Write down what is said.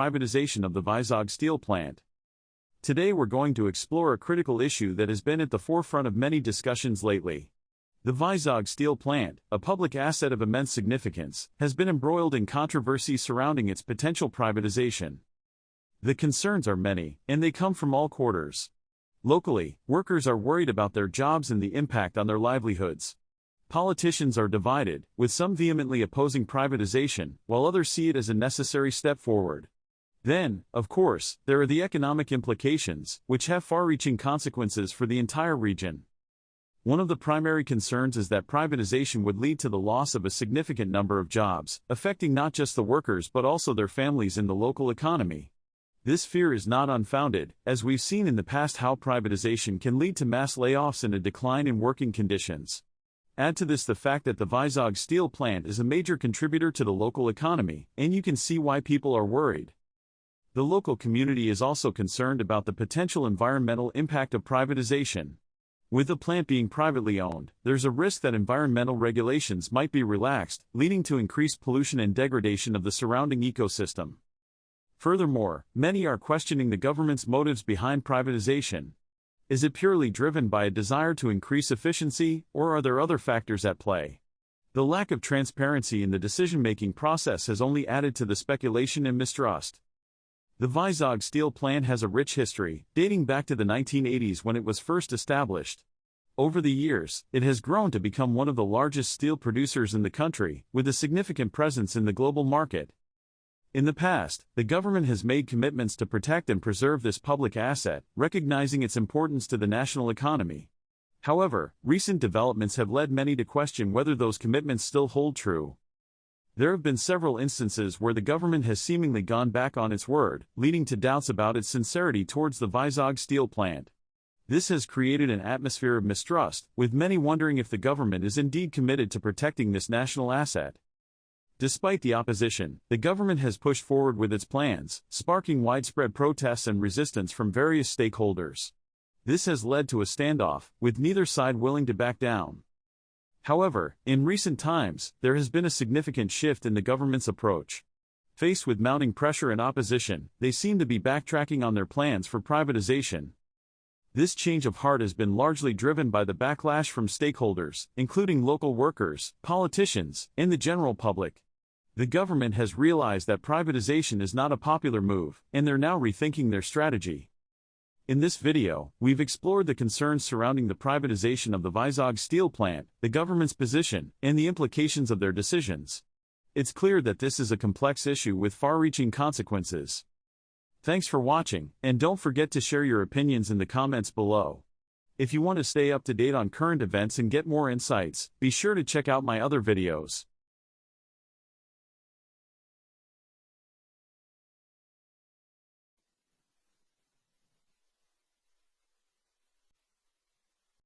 privatization of the Vizag Steel Plant. Today we're going to explore a critical issue that has been at the forefront of many discussions lately. The Vizag Steel Plant, a public asset of immense significance, has been embroiled in controversy surrounding its potential privatization. The concerns are many, and they come from all quarters. Locally, workers are worried about their jobs and the impact on their livelihoods. Politicians are divided, with some vehemently opposing privatization, while others see it as a necessary step forward. Then, of course, there are the economic implications, which have far-reaching consequences for the entire region. One of the primary concerns is that privatization would lead to the loss of a significant number of jobs, affecting not just the workers but also their families in the local economy. This fear is not unfounded, as we've seen in the past how privatization can lead to mass layoffs and a decline in working conditions. Add to this the fact that the Vizag Steel Plant is a major contributor to the local economy, and you can see why people are worried. The local community is also concerned about the potential environmental impact of privatization. With the plant being privately owned, there's a risk that environmental regulations might be relaxed, leading to increased pollution and degradation of the surrounding ecosystem. Furthermore, many are questioning the government's motives behind privatization. Is it purely driven by a desire to increase efficiency, or are there other factors at play? The lack of transparency in the decision-making process has only added to the speculation and mistrust. The Vizag Steel Plant has a rich history, dating back to the 1980s when it was first established. Over the years, it has grown to become one of the largest steel producers in the country, with a significant presence in the global market. In the past, the government has made commitments to protect and preserve this public asset, recognizing its importance to the national economy. However, recent developments have led many to question whether those commitments still hold true. There have been several instances where the government has seemingly gone back on its word, leading to doubts about its sincerity towards the Vizag Steel Plant. This has created an atmosphere of mistrust, with many wondering if the government is indeed committed to protecting this national asset. Despite the opposition, the government has pushed forward with its plans, sparking widespread protests and resistance from various stakeholders. This has led to a standoff, with neither side willing to back down. However, in recent times, there has been a significant shift in the government's approach. Faced with mounting pressure and opposition, they seem to be backtracking on their plans for privatization. This change of heart has been largely driven by the backlash from stakeholders, including local workers, politicians, and the general public. The government has realized that privatization is not a popular move, and they're now rethinking their strategy. In this video, we've explored the concerns surrounding the privatization of the Vizag Steel Plant, the government's position, and the implications of their decisions. It's clear that this is a complex issue with far-reaching consequences. Thanks for watching, and don't forget to share your opinions in the comments below. If you want to stay up to date on current events and get more insights, be sure to check out my other videos.